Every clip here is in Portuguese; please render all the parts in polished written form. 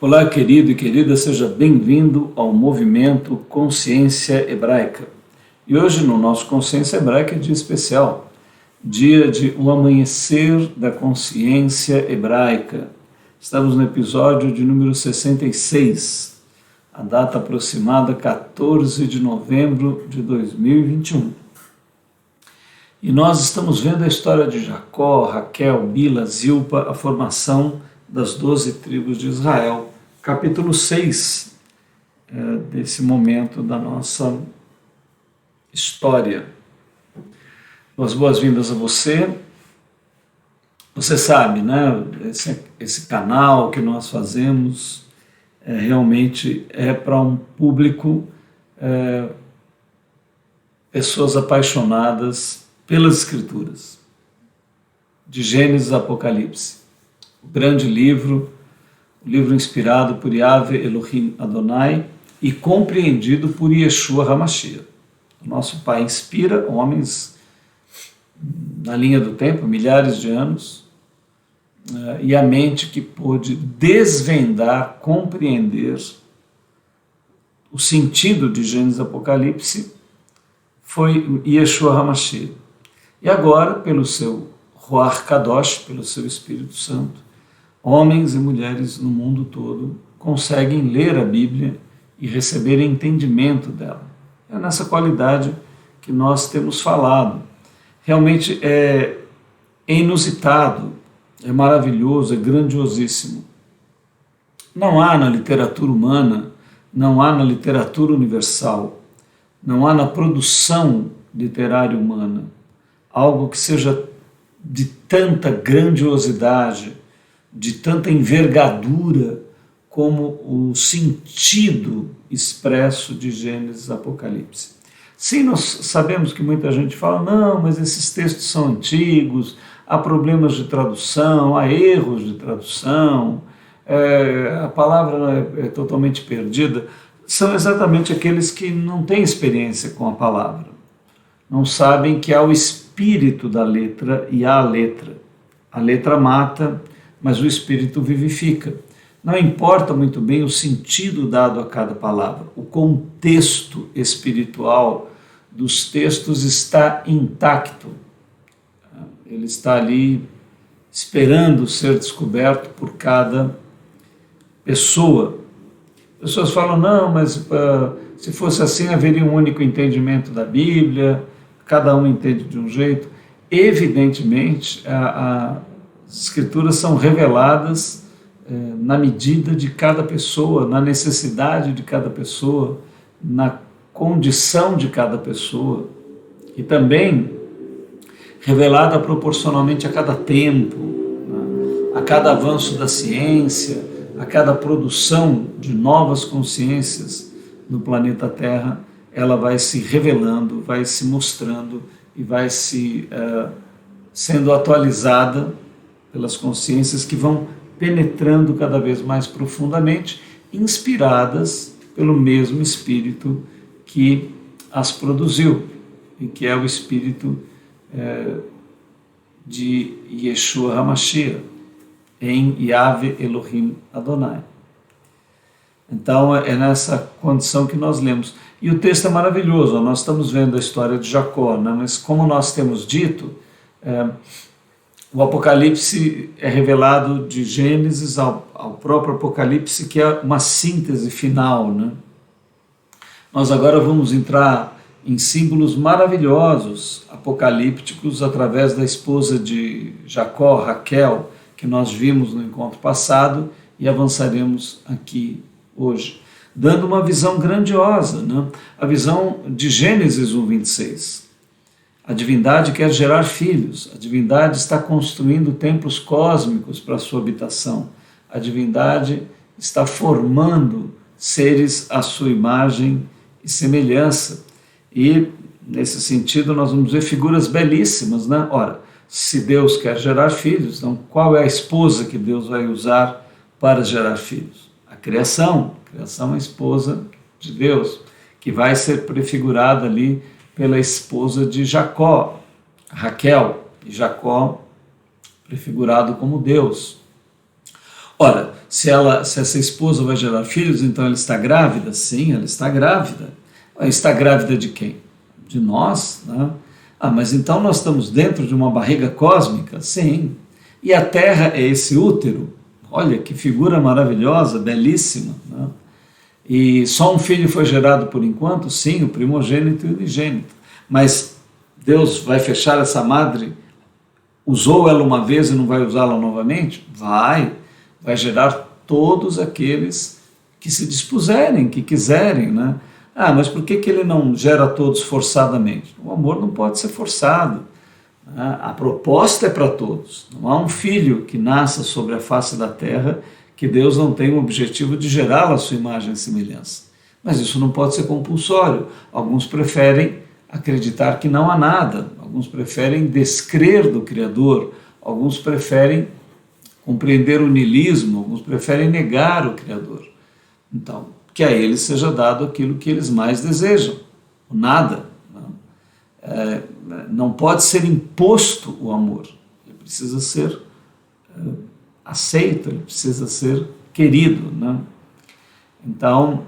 Olá, querido e querida, seja bem-vindo ao Movimento Consciência Hebraica. E hoje no nosso Consciência Hebraica é dia especial, dia de o amanhecer da consciência hebraica. Estamos no episódio de número 66, a data aproximada 14 de novembro de 2021. E nós estamos vendo a história de Jacó, Raquel, Bila, Zilpa, a formação das 12 tribos de Israel. Capítulo 6 desse momento da nossa história. Boas-vindas a você. Você sabe, né? Esse canal que nós fazemos realmente é para um público, pessoas apaixonadas pelas Escrituras, de Gênesis a Apocalipse. O grande livro, o livro inspirado por Yahvé Elohim Adonai e compreendido por Yeshua HaMashiach. O nosso Pai inspira homens na linha do tempo, milhares de anos, e a mente que pôde desvendar, compreender o sentido de Gênesis e Apocalipse foi Yeshua HaMashiach. E agora, pelo seu Ruach Kadosh, pelo seu Espírito Santo, homens e mulheres no mundo todo conseguem ler a Bíblia e receber entendimento dela. É nessa qualidade que nós temos falado. Realmente é inusitado, é maravilhoso, é grandiosíssimo. Não há na literatura humana, não há na literatura universal, não há na produção literária humana algo que seja de tanta grandiosidade, de tanta envergadura como o sentido expresso de Gênesis e Apocalipse. Sim, nós sabemos que muita gente fala, não, mas esses textos são antigos, há problemas de tradução, há erros de tradução, a palavra é totalmente perdida. São exatamente aqueles que não têm experiência com a palavra, não sabem que há o espírito da letra e há a letra. A letra mata, mas o espírito vivifica. Não importa muito bem o sentido dado a cada palavra, o contexto espiritual dos textos está intacto. Ele está ali esperando ser descoberto por cada pessoa. Pessoas falam, não, mas se fosse assim haveria um único entendimento da Bíblia, cada um entende de um jeito. Evidentemente, as Escrituras são reveladas na medida de cada pessoa, na necessidade de cada pessoa, na condição de cada pessoa e também revelada proporcionalmente a cada tempo, né? A cada avanço da ciência, a cada produção de novas consciências no planeta Terra, ela vai se revelando, vai se mostrando e vai sendo atualizada pelas consciências que vão penetrando cada vez mais profundamente, inspiradas pelo mesmo Espírito que as produziu, e que é o Espírito de Yeshua HaMashiach, em Yahvé Elohim Adonai. Então é nessa condição que nós lemos. E o texto é maravilhoso, nós estamos vendo a história de Jacó, né? Mas como nós temos dito, o Apocalipse é revelado de Gênesis ao próprio Apocalipse, que é uma síntese final, né? Nós agora vamos entrar em símbolos maravilhosos, apocalípticos, através da esposa de Jacó, Raquel, que nós vimos no encontro passado e avançaremos aqui hoje, dando uma visão grandiosa, né? A visão de Gênesis 1:26. A divindade quer gerar filhos, a divindade está construindo templos cósmicos para a sua habitação, a divindade está formando seres à sua imagem e semelhança. E, nesse sentido, nós vamos ver figuras belíssimas, né? Ora, se Deus quer gerar filhos, então qual é a esposa que Deus vai usar para gerar filhos? A criação é a esposa de Deus, que vai ser prefigurada ali pela esposa de Jacó, Raquel, e Jacó prefigurado como Deus. Ora, se essa esposa vai gerar filhos, então ela está grávida? Sim, ela está grávida. Ela está grávida de quem? De nós, né? Ah, mas então nós estamos dentro de uma barriga cósmica? Sim. E a Terra é esse útero? Olha, que figura maravilhosa, belíssima, né? E só um filho foi gerado por enquanto? Sim, o primogênito e o unigênito. Mas Deus vai fechar essa madre? Usou ela uma vez e não vai usá-la novamente? Vai gerar todos aqueles que se dispuserem, que quiserem, né? Ah, mas por que ele não gera todos forçadamente? O amor não pode ser forçado, né? A proposta é para todos. Não há um filho que nasça sobre a face da terra que Deus não tem o objetivo de gerá-lo à sua imagem e semelhança. Mas isso não pode ser compulsório. Alguns preferem acreditar que não há nada, alguns preferem descrer do Criador, alguns preferem compreender o niilismo, alguns preferem negar o Criador. Então, que a eles seja dado aquilo que eles mais desejam, o nada. Não pode ser imposto o amor, ele precisa ser aceito, ele precisa ser querido, né? Então,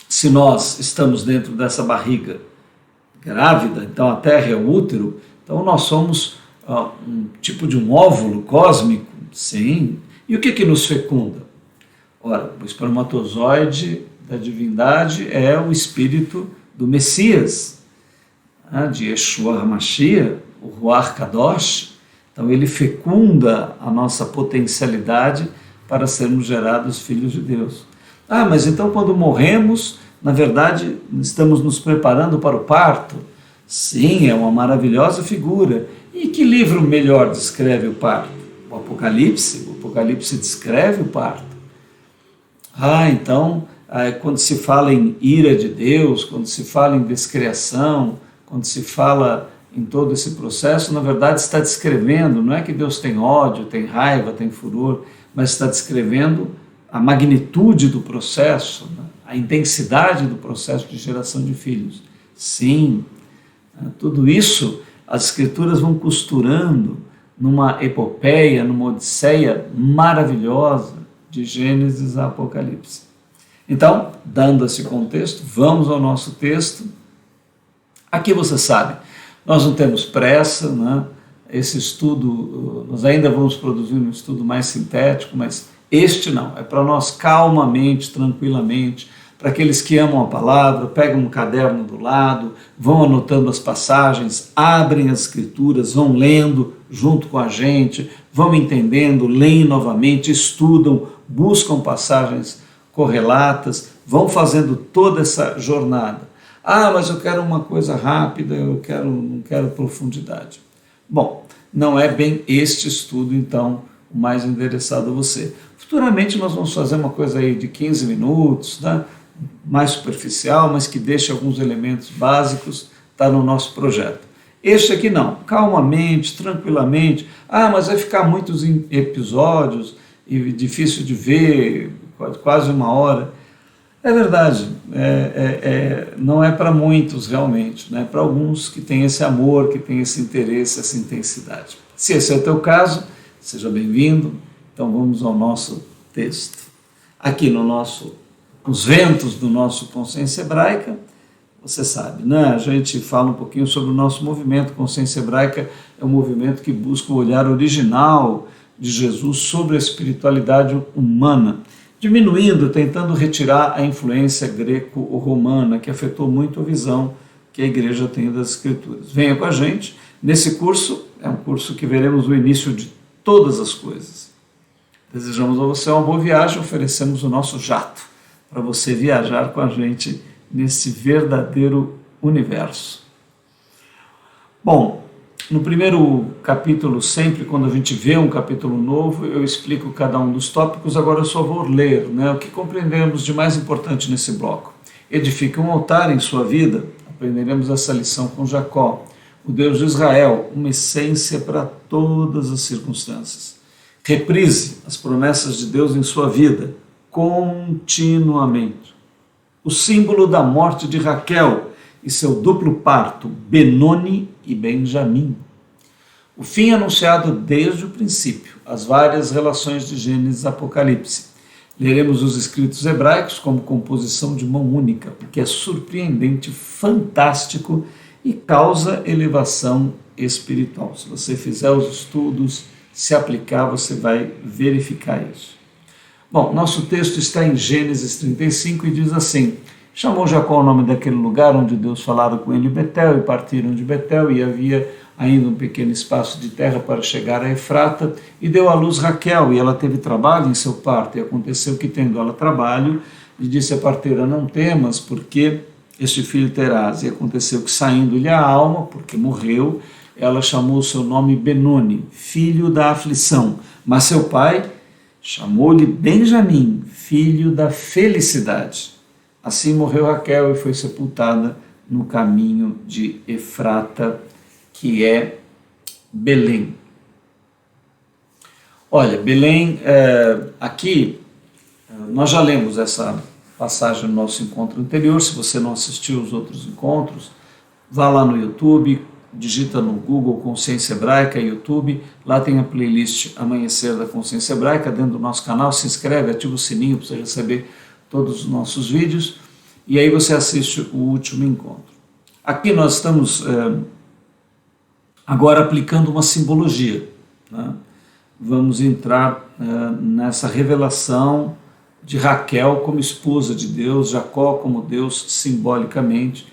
se nós estamos dentro dessa barriga grávida, então a Terra é o útero, então nós somos um tipo de um óvulo cósmico, sim. E o que nos fecunda? Ora, o espermatozoide da divindade é o espírito do Messias, de Yeshua HaMashiach, o Ruach Kadosh. Então ele fecunda a nossa potencialidade para sermos gerados filhos de Deus. Ah, mas então quando morremos, na verdade, estamos nos preparando para o parto? Sim, é uma maravilhosa figura. E que livro melhor descreve o parto? O Apocalipse. O Apocalipse descreve o parto. Ah, então, quando se fala em ira de Deus, quando se fala em descriação, quando se fala em todo esse processo, na verdade está descrevendo, não é que Deus tem ódio, tem raiva, tem furor, mas está descrevendo a magnitude do processo, né? A intensidade do processo de geração de filhos. Sim, tudo isso as Escrituras vão costurando numa epopeia, numa odisseia maravilhosa de Gênesis a Apocalipse. Então, dando esse contexto, vamos ao nosso texto. Aqui você sabe, nós não temos pressa, né? Esse estudo, nós ainda vamos produzir um estudo mais sintético, mas este não, é para nós calmamente, tranquilamente, para aqueles que amam a palavra, pegam um caderno do lado, vão anotando as passagens, abrem as Escrituras, vão lendo junto com a gente, vão entendendo, leem novamente, estudam, buscam passagens correlatas, vão fazendo toda essa jornada. Ah, mas eu quero uma coisa rápida, não quero profundidade. Bom, não é bem este estudo, então, o mais endereçado a você. Futuramente nós vamos fazer uma coisa aí de 15 minutos, né? Mais superficial, mas que deixe alguns elementos básicos, está no nosso projeto. Este aqui não, calmamente, tranquilamente. Ah, mas vai ficar muitos episódios e difícil de ver, quase uma hora. É verdade, não é para muitos realmente, né? Para alguns que têm esse amor, que têm esse interesse, essa intensidade. Se esse é o teu caso, seja bem-vindo. Então vamos ao nosso texto. Aqui nos ventos do nosso Consciência Hebraica, você sabe, né? A gente fala um pouquinho sobre o nosso movimento. Consciência Hebraica é um movimento que busca o olhar original de Jesus sobre a espiritualidade humana, diminuindo, tentando retirar a influência greco-romana, que afetou muito a visão que a igreja tem das Escrituras. Venha com a gente. Nesse curso, é um curso que veremos o início de todas as coisas. Desejamos a você uma boa viagem, oferecemos o nosso jato para você viajar com a gente nesse verdadeiro universo. Bom, no primeiro capítulo, sempre quando a gente vê um capítulo novo, eu explico cada um dos tópicos, agora eu só vou ler, né, o que compreendemos de mais importante nesse bloco. Edifique um altar em sua vida, aprenderemos essa lição com Jacó, o Deus de Israel, uma essência para todas as circunstâncias. Reprise as promessas de Deus em sua vida, continuamente. O símbolo da morte de Raquel e seu duplo parto, Benoni e Benjamim. O fim anunciado desde o princípio, as várias relações de Gênesis e Apocalipse. Leremos os escritos hebraicos como composição de mão única, o que é surpreendente, fantástico e causa elevação espiritual. Se você fizer os estudos, se aplicar, você vai verificar isso. Bom, nosso texto está em Gênesis 35 e diz assim: chamou Jacó o nome daquele lugar onde Deus falara com ele, Betel, e partiram de Betel, e havia ainda um pequeno espaço de terra para chegar a Efrata, e deu à luz Raquel, e ela teve trabalho em seu parto, e aconteceu que, tendo ela trabalho, lhe disse a parteira: não temas, porque este filho terás. E aconteceu que, saindo-lhe a alma, porque morreu, ela chamou o seu nome Benoni, filho da aflição, mas seu pai chamou-lhe Benjamim, filho da felicidade. Assim morreu Raquel e foi sepultada no caminho de Efrata, que é Belém. Olha, Belém, aqui, nós já lemos essa passagem no nosso encontro anterior. Se você não assistiu os outros encontros, vá lá no YouTube, digita no Google Consciência Hebraica, YouTube, lá tem a playlist Amanhecer da Consciência Hebraica, dentro do nosso canal, se inscreve, ativa o sininho para você receber todos os nossos vídeos, e aí você assiste o último encontro. Aqui nós estamos agora aplicando uma simbologia, né? Vamos entrar nessa revelação de Raquel como esposa de Deus, Jacó como Deus simbolicamente,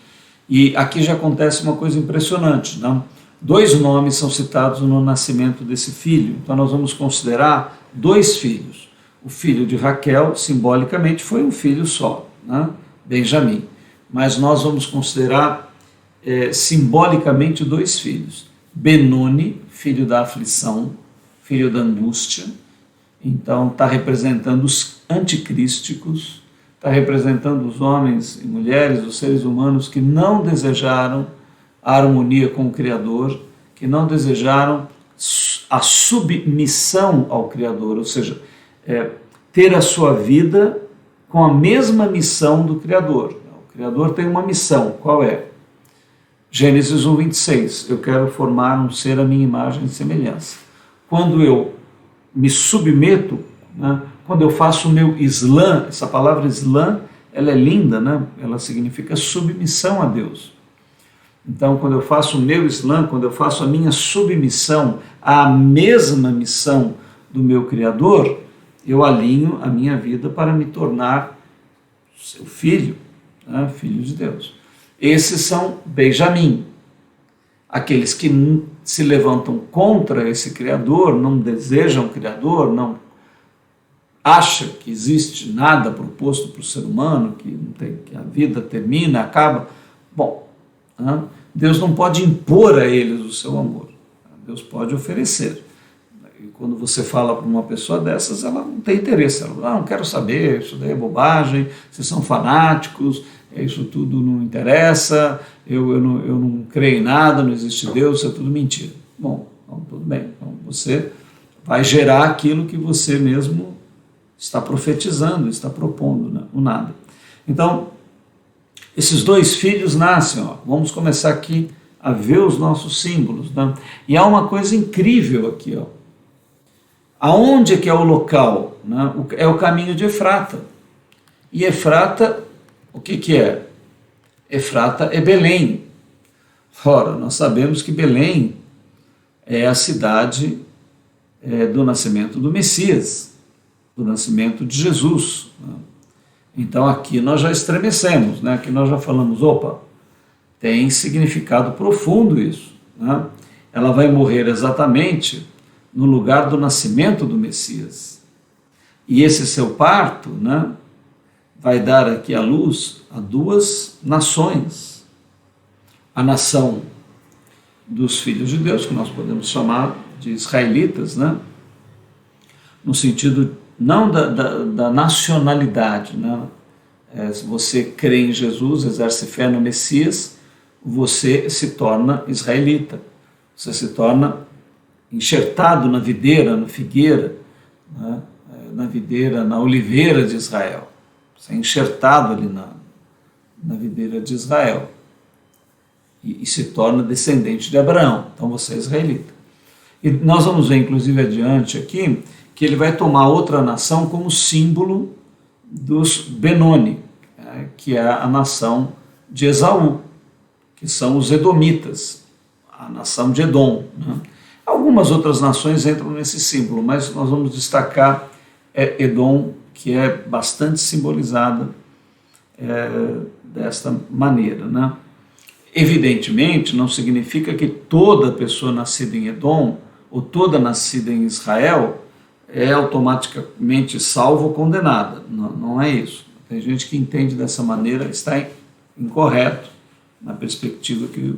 e aqui já acontece uma coisa impressionante, não? 2 nomes são citados no nascimento desse filho, então nós vamos considerar 2 filhos. O filho de Raquel, simbolicamente, foi um filho só, né? Benjamim, mas nós vamos considerar simbolicamente 2 filhos. Benoni, filho da aflição, filho da angústia, então está representando os anticrísticos, está representando os homens e mulheres, os seres humanos que não desejaram a harmonia com o Criador, que não desejaram a submissão ao Criador, ou seja, ter a sua vida com a mesma missão do Criador. O Criador tem uma missão, qual é? Gênesis 1:26, eu quero formar um ser à minha imagem e semelhança. Quando eu me submeto, né, quando eu faço o meu Islã, essa palavra Islã, ela é linda, né? Ela significa submissão a Deus. Então, quando eu faço o meu Islã, quando eu faço a minha submissão à mesma missão do meu Criador, eu alinho a minha vida para me tornar seu filho, né? Filho de Deus. Esses são Benjamim, aqueles que se levantam contra esse Criador, não desejam o Criador, não acham que existe nada proposto para o ser humano, que a vida termina, acaba. Bom, Deus não pode impor a eles o seu amor, Deus pode oferecer. E quando você fala para uma pessoa dessas, ela não tem interesse, ela não quero saber, isso daí é bobagem, vocês são fanáticos, isso tudo não interessa, eu não creio em nada, não existe Deus, isso é tudo mentira. Bom, então, tudo bem, então você vai gerar aquilo que você mesmo está profetizando, está propondo, né? O nada. Então, esses 2 filhos nascem, ó. Vamos começar aqui a ver os nossos símbolos, né? E há uma coisa incrível aqui, ó. Aonde que é o local? Né? É o caminho de Efrata. E Efrata, o que é? Efrata é Belém. Ora, nós sabemos que Belém é a cidade do nascimento do Messias, do nascimento de Jesus, né? Então aqui nós já estremecemos, né? Aqui nós já falamos, opa, tem significado profundo isso, né? Ela vai morrer exatamente no lugar do nascimento do Messias. E esse seu parto, né, vai dar aqui a luz a 2 nações. A nação dos filhos de Deus, que nós podemos chamar de israelitas, né, no sentido não da nacionalidade, né? Se você crê em Jesus, exerce fé no Messias, você se torna israelita, você se torna enxertado na videira, na figueira, né? Na videira, na oliveira de Israel. Você é enxertado ali na videira de Israel e se torna descendente de Abraão. Então você é israelita. E nós vamos ver, inclusive, adiante aqui, que ele vai tomar outra nação como símbolo dos Benoni, que é a nação de Esaú, que são os Edomitas, a nação de Edom. Algumas outras nações entram nesse símbolo, mas nós vamos destacar Edom, que é bastante simbolizada desta maneira. Evidentemente, não significa que toda pessoa nascida em Edom ou toda nascida em Israel é automaticamente salva ou condenada. Não é isso. Tem gente que entende dessa maneira, está incorreto na perspectiva que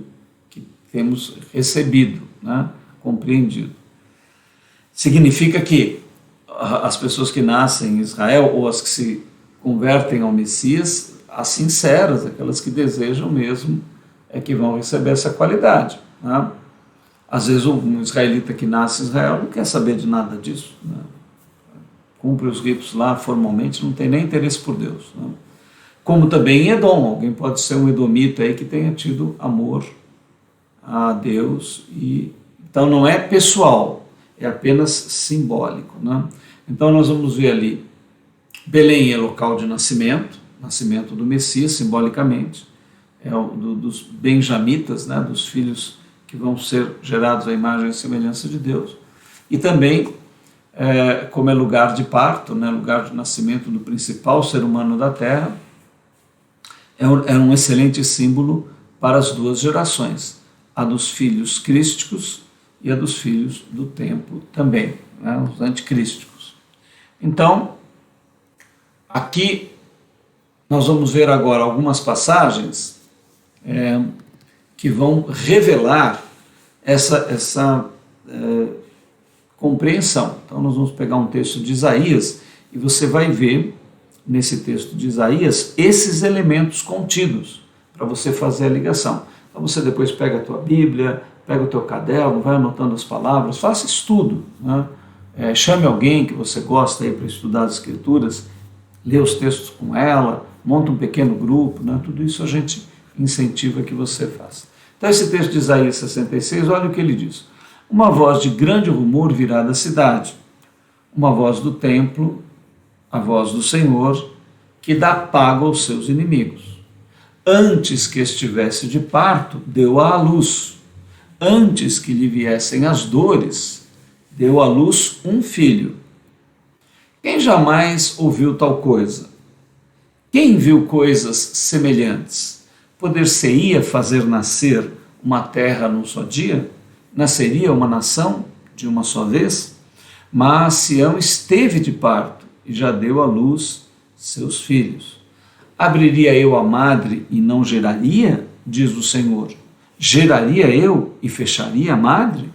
temos recebido, compreendido. Significa que as pessoas que nascem em Israel ou as que se convertem ao Messias, as sinceras, aquelas que desejam mesmo, é que vão receber essa qualidade. Às vezes um israelita que nasce em Israel não quer saber de nada disso. Cumpre os ritos lá formalmente, não tem nem interesse por Deus. Como também em Edom, alguém pode ser um edomita aí que tenha tido amor a Deus, então não é pessoal, é apenas simbólico. Então nós vamos ver ali, Belém é local de nascimento do Messias, simbolicamente, é dos benjamitas, dos filhos que vão ser gerados à imagem e semelhança de Deus, e também como é lugar de parto, lugar de nascimento do principal ser humano da terra, é um excelente símbolo para as duas gerações, a dos filhos crísticos e a dos filhos do tempo também, os anticrísticos. Então, aqui nós vamos ver agora algumas passagens que vão revelar essa compreensão. Então nós vamos pegar um texto de Isaías e você vai ver nesse texto de Isaías esses elementos contidos para você fazer a ligação. Então você depois pega a tua Bíblia, pega o teu caderno, vai anotando as palavras, faça estudo. Chame alguém que você gosta aí para estudar as Escrituras, lê os textos com ela, monta um pequeno grupo, tudo isso a gente incentiva que você faça. Então esse texto de Isaías 66, olha o que ele diz. Uma voz de grande rumor virá da cidade, uma voz do templo, a voz do Senhor, que dá pago aos seus inimigos. Antes que estivesse de parto, deu-a à luz. Antes que lhe viessem as dores, deu à luz um filho. Quem jamais ouviu tal coisa? Quem viu coisas semelhantes? Poder-se-ia fazer nascer uma terra num só dia? Nasceria uma nação de uma só vez? Mas Sião esteve de parto e já deu à luz seus filhos. Abriria eu a madre e não geraria? Diz o Senhor. Geraria eu e fecharia a madre?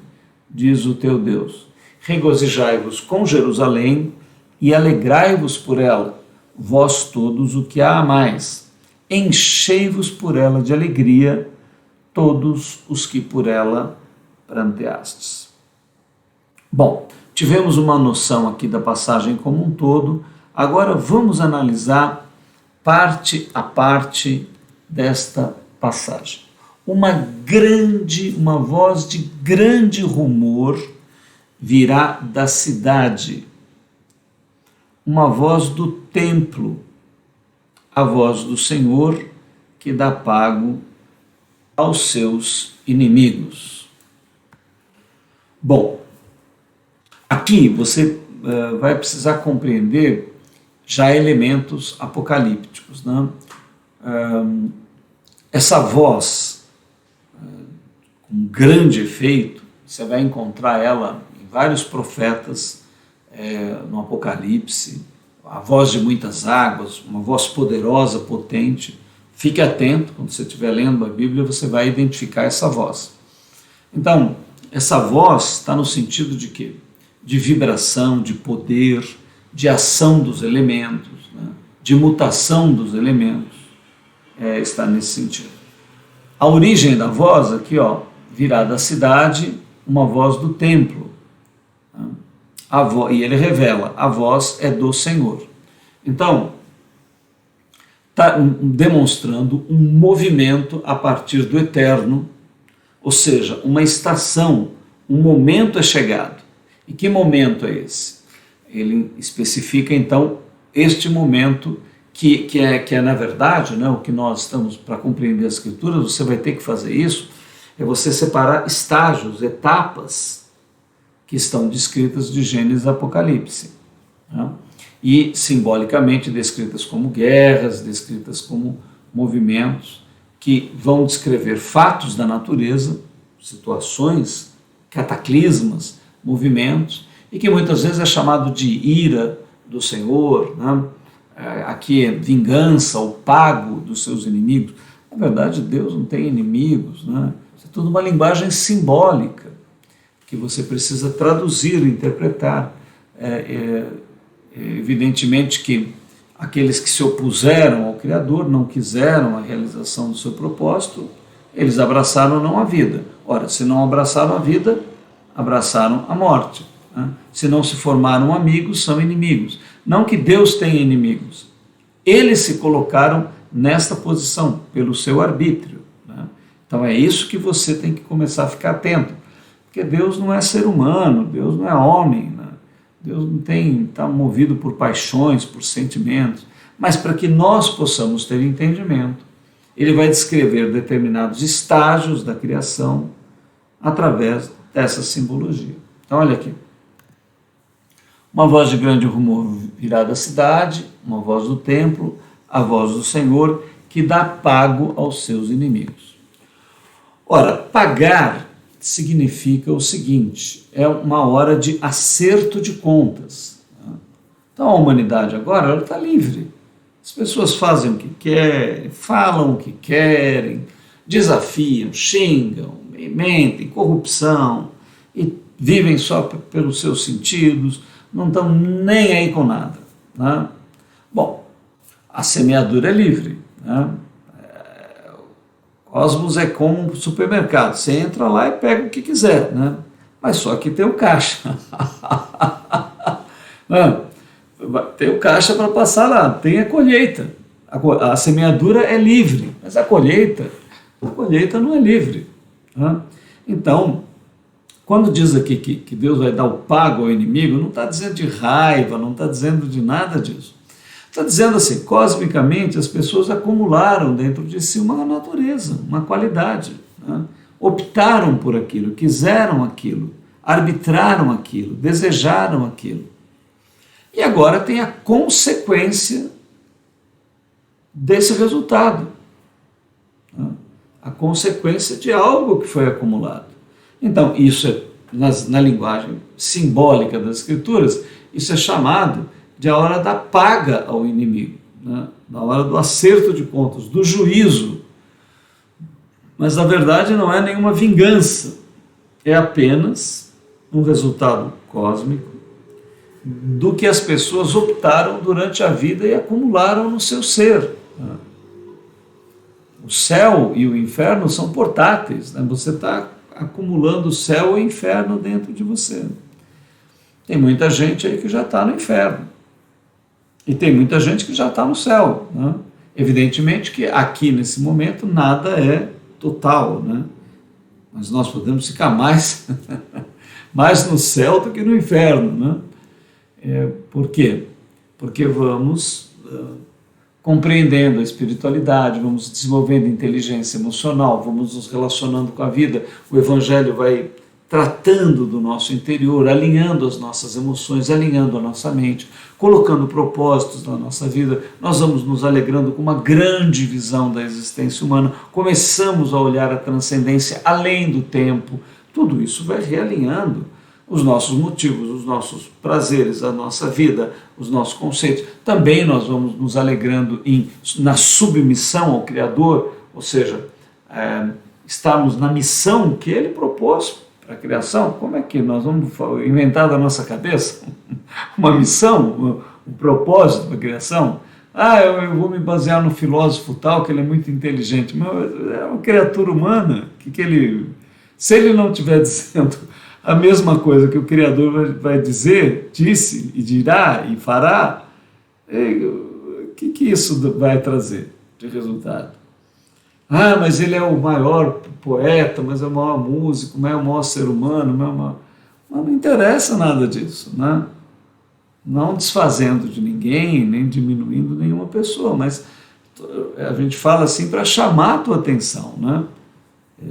Diz o teu Deus. Regozijai-vos com Jerusalém e alegrai-vos por ela, vós todos o que a amais. Enchei-vos por ela de alegria, todos os que por ela pranteastes. Bom, tivemos uma noção aqui da passagem como um todo, agora vamos analisar parte a parte desta passagem. Uma voz de grande rumor virá da cidade, uma voz do templo, a voz do Senhor que dá pago aos seus inimigos. Bom, aqui você vai precisar compreender já elementos apocalípticos. Essa voz, com grande efeito, você vai encontrar ela em vários profetas no Apocalipse, a voz de muitas águas, uma voz poderosa, potente. Fique atento, quando você estiver lendo a Bíblia, você vai identificar essa voz. Então, essa voz está no sentido de quê? De vibração, de poder, de ação dos elementos, de mutação dos elementos, está nesse sentido. A origem da voz aqui, virá da cidade, uma voz do templo. E ele revela, a voz é do Senhor. Então, está demonstrando um movimento a partir do eterno, ou seja, uma estação um momento é chegado. E que momento é esse? Ele especifica então este momento que é na verdade, né, o que nós estamos, para compreender as Escrituras, você vai ter que fazer isso, é você separar estágios, etapas que estão descritas de Gênesis e Apocalipse, né? E simbolicamente descritas como guerras, descritas como movimentos que vão descrever fatos da natureza, situações, cataclismas, movimentos, e que muitas vezes é chamado de ira do Senhor, né? Aqui é vingança, o pago dos seus inimigos. Na verdade, Deus não tem inimigos, né? Isso é tudo uma linguagem simbólica que você precisa traduzir, interpretar. Evidentemente que aqueles que se opuseram ao Criador, não quiseram a realização do seu propósito, eles abraçaram não a vida. Ora, se não abraçaram a vida, abraçaram a morte, né? Se não se formaram amigos, são inimigos. Não que Deus tenha inimigos. Eles se colocaram nesta posição, pelo seu arbítrio, né? Então é isso que você tem que começar a ficar atento. Porque Deus não é ser humano, Deus não é homem, né? Deus não está movido por paixões, por sentimentos. Mas para que nós possamos ter entendimento, ele vai descrever determinados estágios da criação através dessa simbologia. Então olha aqui. Uma voz de grande rumor virá da cidade, uma voz do templo, a voz do Senhor, que dá pago aos seus inimigos. Ora, pagar significa o seguinte, é uma hora de acerto de contas. Então a humanidade agora ela está livre. As pessoas fazem o que querem, falam o que querem, desafiam, xingam, mentem, corrupção, e vivem só pelos seus sentidos, não estão nem aí com nada, né? Bom, a semeadura é livre, né? O cosmos é como um supermercado, você entra lá e pega o que quiser, né? Mas só que tem o caixa. Tem o caixa para passar lá, tem a colheita. A semeadura é livre, mas a colheita não é livre, né? Então, quando diz aqui que Deus vai dar o pago ao inimigo, não está dizendo de raiva, não está dizendo de nada disso. Está dizendo assim, cosmicamente, as pessoas acumularam dentro de si uma natureza, uma qualidade, né? Optaram por aquilo, quiseram aquilo, arbitraram aquilo, desejaram aquilo. E agora tem a consequência desse resultado, né? A consequência de algo que foi acumulado. Então, isso é, na linguagem simbólica das Escrituras, isso é chamado de a hora da paga ao inimigo, né? Na hora do acerto de contas, do juízo. Mas, na verdade, não é nenhuma vingança, é apenas um resultado cósmico do que as pessoas optaram durante a vida e acumularam no seu ser. O céu e o inferno são portáteis, né? Você está acumulando o céu e o inferno dentro de você. Tem muita gente aí que já está no inferno. E tem muita gente que já está no céu, né? Evidentemente que aqui, nesse momento, nada é total, né? Mas nós podemos ficar mais no céu do que no inferno, né? Por quê? Porque vamos compreendendo a espiritualidade, vamos desenvolvendo inteligência emocional, vamos nos relacionando com a vida, o Evangelho vai tratando do nosso interior, alinhando as nossas emoções, alinhando a nossa mente, colocando propósitos na nossa vida, nós vamos nos alegrando com uma grande visão da existência humana, começamos a olhar a transcendência além do tempo, tudo isso vai realinhando os nossos motivos, os nossos prazeres, a nossa vida, os nossos conceitos. Também nós vamos nos alegrando na submissão ao Criador, ou seja, estarmos na missão que Ele propôs para a criação. Como é que nós vamos inventar da nossa cabeça uma missão, um propósito para a criação? Eu vou me basear no filósofo tal, que ele é muito inteligente. Mas é uma criatura humana, se ele não estiver dizendo a mesma coisa que o Criador vai dizer, disse e dirá e fará, o que isso vai trazer de resultado? Ah, mas ele é o maior poeta, mas é o maior músico, mas é o maior ser humano, mas não interessa nada disso, né? Não desfazendo de ninguém, nem diminuindo nenhuma pessoa, mas a gente fala assim para chamar a tua atenção, né?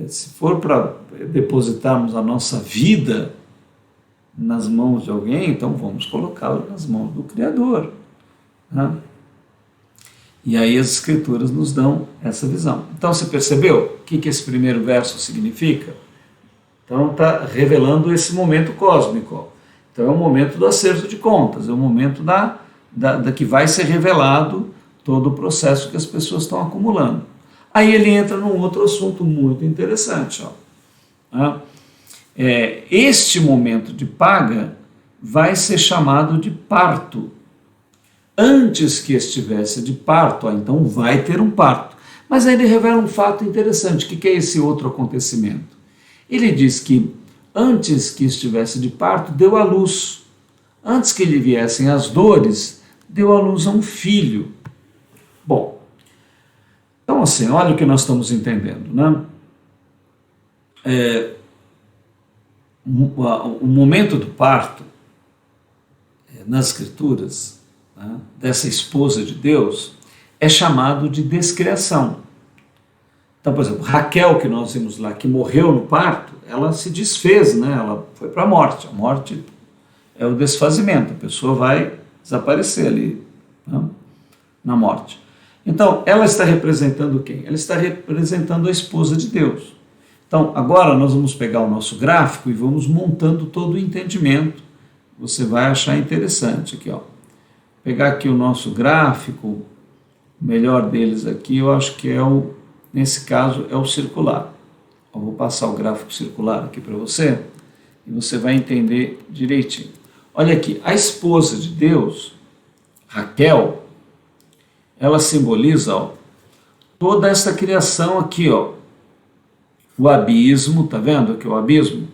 Se for para depositarmos a nossa vida nas mãos de alguém, então vamos colocá-la nas mãos do Criador, né? E aí as Escrituras nos dão essa visão. Então você percebeu o que esse primeiro verso significa? Então está revelando esse momento cósmico. Então é o momento do acerto de contas, é o momento da que vai ser revelado todo o processo que as pessoas estão acumulando. Aí ele entra num outro assunto muito interessante. Este momento de paga vai ser chamado de parto. Antes que estivesse de parto, então vai ter um parto. Mas aí ele revela um fato interessante. O que é esse outro acontecimento? Ele diz que antes que estivesse de parto, deu à luz. Antes que lhe viessem as dores, deu à luz a um filho. Bom, então assim, olha o que nós estamos entendendo, né? O momento do parto, nas Escrituras, né, dessa esposa de Deus, é chamado de descriação. Então, por exemplo, Raquel, que nós vimos lá, que morreu no parto, ela se desfez, né? Ela foi para a morte. A morte é o desfazimento, a pessoa vai desaparecer ali, né, na morte. Então, ela está representando quem? Ela está representando a esposa de Deus. Então, agora nós vamos pegar o nosso gráfico e vamos montando todo o entendimento. Você vai achar interessante aqui, ó. Pegar aqui o nosso gráfico, o melhor deles aqui, eu acho que nesse caso, é o circular. Eu vou passar o gráfico circular aqui para você e você vai entender direitinho. Olha aqui, a esposa de Deus, Raquel, ela simboliza, toda essa criação aqui, o abismo, tá vendo aqui o abismo?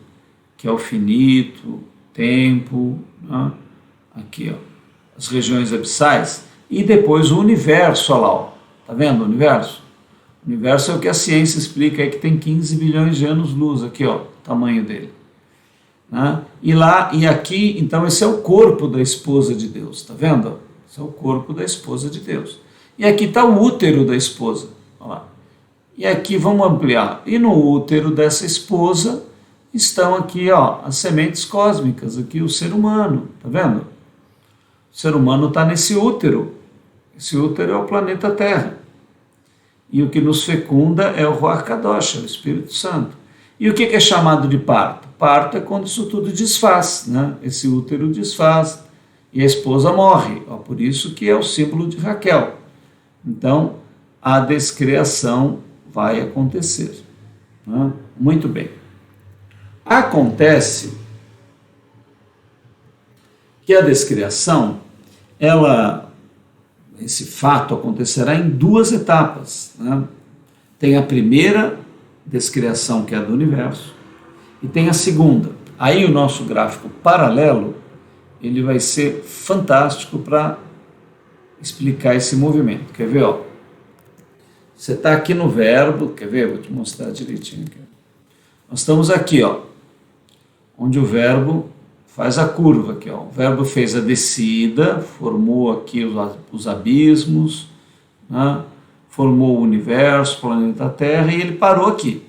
Que é o finito, tempo, né? Aqui, as regiões abissais, e depois o universo, olha lá, tá vendo o universo? O universo é o que a ciência explica aí, que tem 15 bilhões de anos-luz aqui, o tamanho dele, né? E aqui, então esse é o corpo da esposa de Deus, tá vendo? Esse é o corpo da esposa de Deus. E aqui está o útero da esposa, olha lá. E aqui vamos ampliar. E no útero dessa esposa estão aqui, as sementes cósmicas, aqui o ser humano, tá vendo? O ser humano está nesse útero. Esse útero é o planeta Terra. E o que nos fecunda é o Ruach Kadosh, o Espírito Santo. E o que é chamado de parto? Parto é quando isso tudo desfaz, né? Esse útero desfaz e a esposa morre. Por isso que é o símbolo de Raquel. Então, a descriação vai acontecer, né? Muito bem. Acontece que a descriação, esse fato acontecerá em duas etapas, né? Tem a primeira descriação, que é a do universo, e tem a segunda. Aí o nosso gráfico paralelo, ele vai ser fantástico para explicar esse movimento. Quer ver? Você está aqui no verbo, quer ver? Vou te mostrar direitinho aqui. Nós estamos aqui, onde o verbo faz a curva aqui, O verbo fez a descida, formou aqui os abismos, né? Formou o universo, o planeta Terra, e ele parou aqui.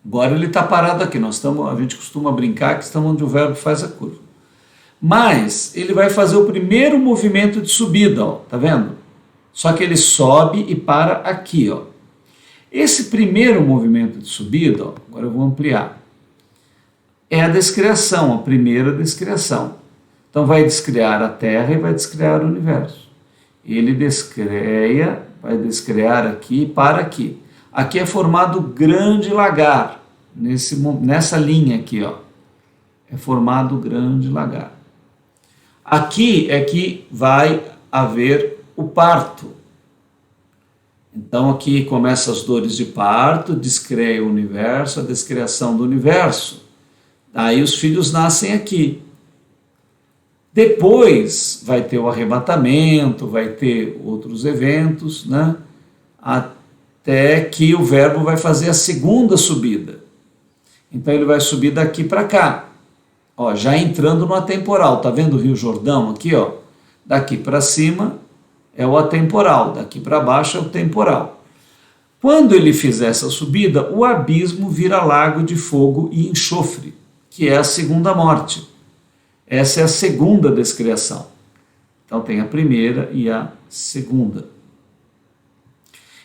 Agora ele está parado aqui. A gente costuma brincar que estamos onde o verbo faz a curva. Mas ele vai fazer o primeiro movimento de subida, tá vendo? Só que ele sobe e para aqui, Esse primeiro movimento de subida, agora eu vou ampliar, é a descriação, a primeira descriação. Então vai descriar a Terra e vai descriar o universo. Ele vai descriar aqui e para aqui. Aqui é formado o grande lagar, nessa linha aqui, é formado o grande lagar. Aqui é que vai haver o parto. Então aqui começa as dores de parto, descreia o universo, a descriação do universo. Aí os filhos nascem aqui. Depois vai ter o arrebatamento, vai ter outros eventos, né? até que o verbo vai fazer a segunda subida. Então ele vai subir daqui para cá, ó, já entrando no atemporal. Tá vendo o Rio Jordão aqui, ó? Daqui para cima é o atemporal, daqui para baixo é o temporal. Quando ele fizer essa subida, o abismo vira lago de fogo e enxofre, que é a segunda morte. Essa é a segunda descriação. Então tem a primeira e a segunda.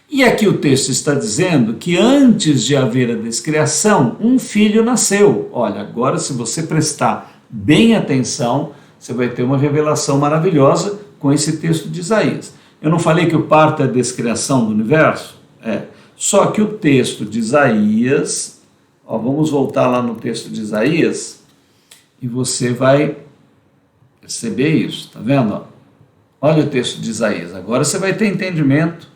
E aqui o texto está dizendo que antes de haver a descriação, um filho nasceu. Olha, agora se você prestar bem atenção, você vai ter uma revelação maravilhosa com esse texto de Isaías. Eu não falei que o parto é a descriação do universo? Só que o texto de Isaías, ó, vamos voltar lá no texto de Isaías, e você vai perceber isso, tá vendo? Ó? Olha o texto de Isaías, agora você vai ter entendimento.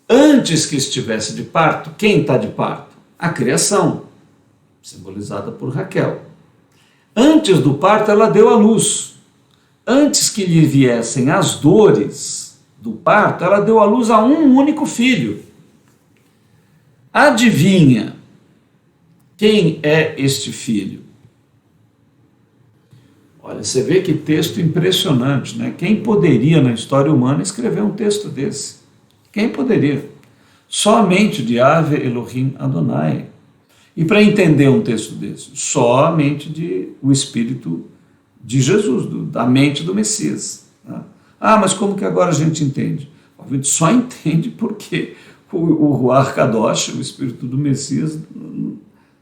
Antes que estivesse de parto, quem está de parto? A criação, simbolizada por Raquel. Antes do parto, ela deu à luz. Antes que lhe viessem as dores do parto, ela deu à luz a um único filho. Adivinha quem é este filho? Olha, você vê que texto impressionante, né? Quem poderia na história humana escrever um texto desse? Quem poderia? Somente de Yahvé Elohim Adonai. E para entender um texto desse? Somente o Espírito de Jesus, da mente do Messias. Tá? Ah, mas como que agora a gente entende? A gente só entende porque o Ruach Kadosh, o Espírito do Messias,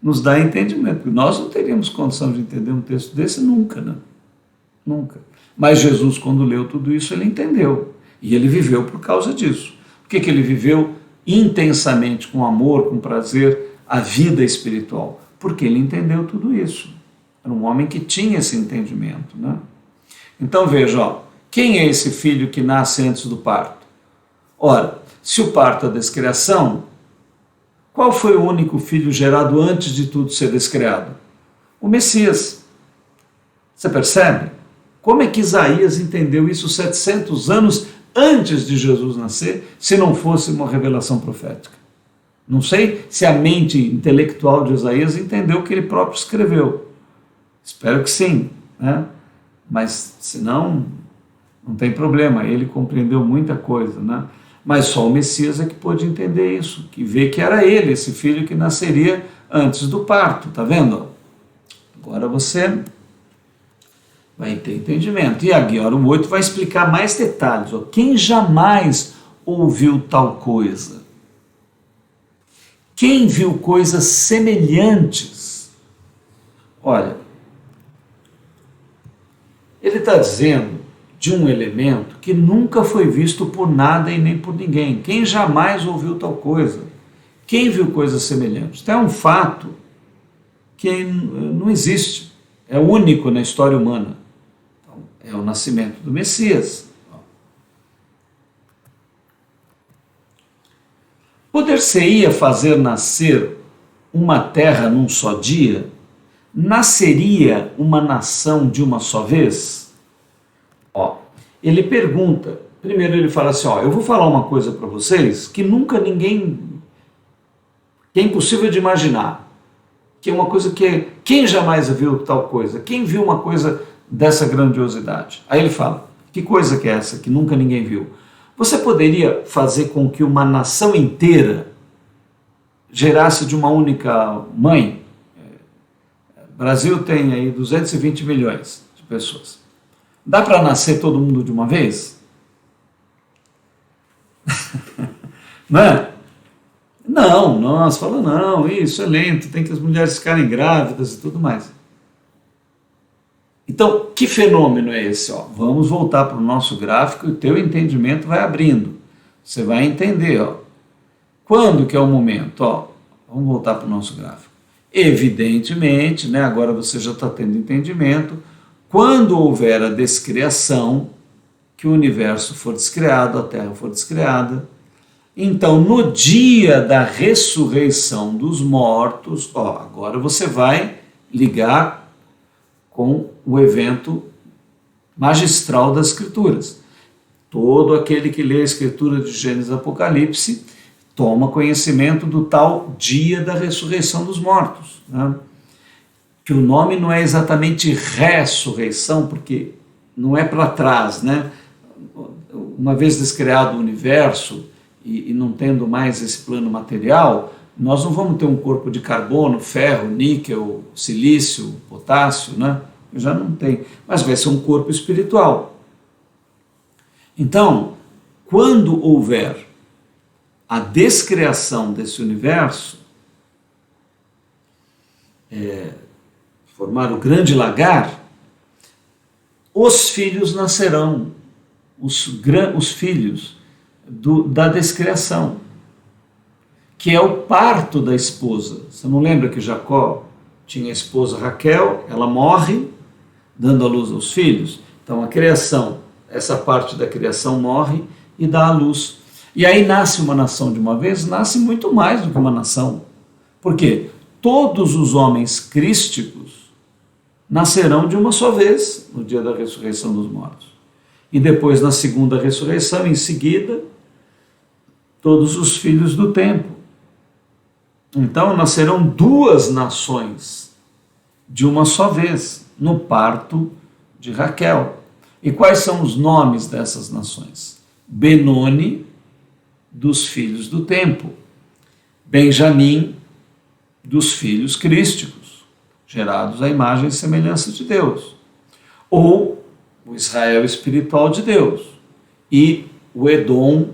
nos dá entendimento. Nós não teríamos condição de entender um texto desse nunca, né? Nunca. Mas Jesus, quando leu tudo isso, ele entendeu. E ele viveu por causa disso. Por que ele viveu intensamente, com amor, com prazer, a vida espiritual? Porque ele entendeu tudo isso. Era um homem que tinha esse entendimento, né? Então veja, ó, quem é esse filho que nasce antes do parto? Ora, se o parto é a descriação, qual foi o único filho gerado antes de tudo ser descriado? O Messias. Você percebe? Como é que Isaías entendeu isso 700 anos antes de Jesus nascer, se não fosse uma revelação profética? Não sei se a mente intelectual de Isaías entendeu o que ele próprio escreveu. Espero que sim, né? Mas se não, não tem problema, ele compreendeu muita coisa, né? Mas só o Messias é que pôde entender isso, que vê que era ele, esse filho que nasceria antes do parto, tá vendo? Agora você vai ter entendimento. E agora o 8 vai explicar mais detalhes. Ó. Quem jamais ouviu tal coisa? Quem viu coisas semelhantes? Olha, ele está dizendo de um elemento que nunca foi visto por nada e nem por ninguém. Quem jamais ouviu tal coisa? Quem viu coisas semelhantes? Então é um fato que não existe. É único na história humana. É o nascimento do Messias. Poder-se-ia fazer nascer uma terra num só dia? Nasceria uma nação de uma só vez? Ó, ele pergunta, primeiro ele fala assim, ó, eu vou falar uma coisa para vocês que nunca ninguém, que é impossível de imaginar, que é uma coisa que, quem jamais viu tal coisa? Quem viu uma coisa dessa grandiosidade? Aí ele fala, que coisa que é essa que nunca ninguém viu? Você poderia fazer com que uma nação inteira gerasse de uma única mãe? O Brasil tem aí 220 milhões de pessoas. Dá para nascer todo mundo de uma vez? Não é? Não, nós falamos, não, isso é lento, tem que as mulheres ficarem grávidas e tudo mais. Então, que fenômeno é esse? Ó, vamos voltar para o nosso gráfico e o teu entendimento vai abrindo. Você vai entender. Ó. Quando que é o momento? Ó, vamos voltar para o nosso gráfico. Evidentemente, né, agora você já está tendo entendimento, quando houver a descriação, que o universo for descriado, a Terra for descriada, então no dia da ressurreição dos mortos, ó, agora você vai ligar com o evento magistral das Escrituras. Todo aquele que lê a Escritura de Gênesis e Apocalipse toma conhecimento do tal dia da ressurreição dos mortos, né? Que o nome não é exatamente ressurreição, porque não é para trás, né? Uma vez descriado o universo e não tendo mais esse plano material, nós não vamos ter um corpo de carbono, ferro, níquel, silício, potássio, né? Já não tem, mas vai ser um corpo espiritual. Então, quando houver a descriação desse universo, formar o grande lagar, os filhos nascerão, os filhos da descriação, que é o parto da esposa. Você não lembra que Jacó tinha a esposa Raquel, ela morre, dando à luz aos filhos? Então a criação, essa parte da criação morre e dá à luz. E aí nasce uma nação de uma vez, nasce muito mais do que uma nação. Por quê? Todos os homens crísticos nascerão de uma só vez no dia da ressurreição dos mortos. E depois, na segunda ressurreição, em seguida, todos os filhos do tempo. Então nascerão duas nações de uma só vez, no parto de Raquel. E quais são os nomes dessas nações? Benoni, dos filhos do tempo. Benjamim, dos filhos crísticos, gerados à imagem e semelhança de Deus. Ou o Israel espiritual de Deus. E o Edom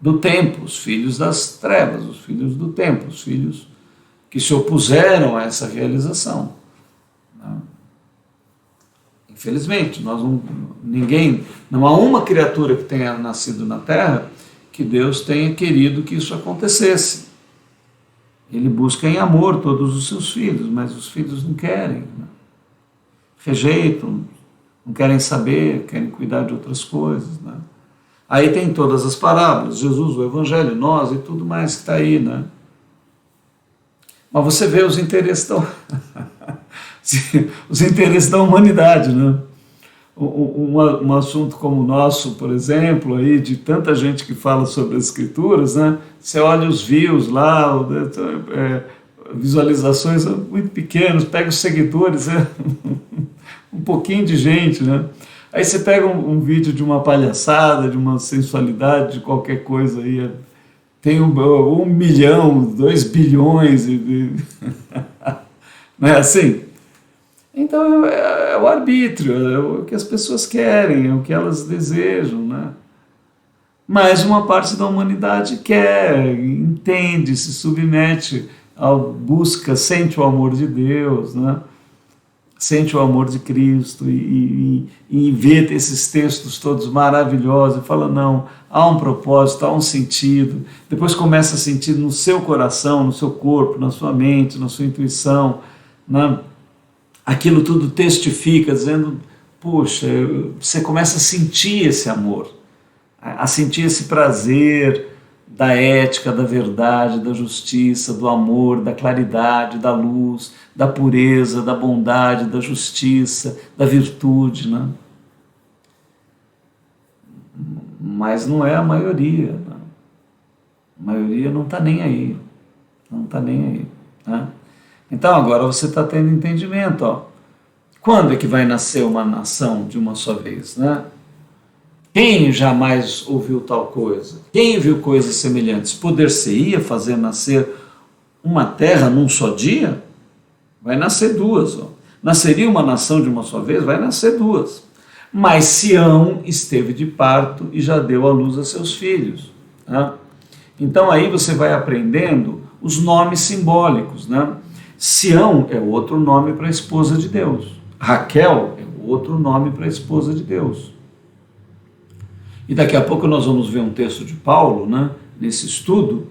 do tempo, os filhos das trevas, os filhos do tempo, os filhos que se opuseram a essa realização. Infelizmente, não há uma criatura que tenha nascido na Terra que Deus tenha querido que isso acontecesse. Ele busca em amor todos os seus filhos, mas os filhos não querem, né? Rejeitam, não querem saber, querem cuidar de outras coisas, né? Aí tem todas as parábolas, Jesus, o Evangelho, nós e tudo mais que está aí, né? Mas você vê os interesses os interesses da humanidade, né? Um assunto como o nosso, por exemplo, aí, de tanta gente que fala sobre as escrituras, né? Você olha os views lá, visualizações muito pequenas, pega os seguidores, um pouquinho de gente, né? Aí você pega um vídeo de uma palhaçada, de uma sensualidade, de qualquer coisa aí, tem 1 milhão, 2 bilhões, não é assim? Então é o arbítrio, é o que as pessoas querem, é o que elas desejam, né? Mas uma parte da humanidade quer, entende, se submete à busca, sente o amor de Deus, né? Sente o amor de Cristo e vê esses textos todos maravilhosos e fala, não, há um propósito, há um sentido. Depois começa a sentir no seu coração, no seu corpo, na sua mente, na sua intuição, né? Aquilo tudo testifica, dizendo, puxa, você começa a sentir esse amor, a sentir esse prazer da ética, da verdade, da justiça, do amor, da claridade, da luz, da pureza, da bondade, da justiça, da virtude, né? Mas não é a maioria, né? A maioria não está nem aí, não está nem aí, né? Então agora você está tendo entendimento, ó. Quando é que vai nascer uma nação de uma só vez, né? Quem jamais ouviu tal coisa? Quem viu coisas semelhantes? Poder-se-ia fazer nascer uma terra num só dia? Vai nascer duas, ó. Nasceria uma nação de uma só vez? Vai nascer duas. Mas Sião esteve de parto e já deu à luz a seus filhos, né? Então aí você vai aprendendo os nomes simbólicos, né? Sião é outro nome para a esposa de Deus. Raquel é outro nome para a esposa de Deus. E daqui a pouco nós vamos ver um texto de Paulo, né, nesse estudo,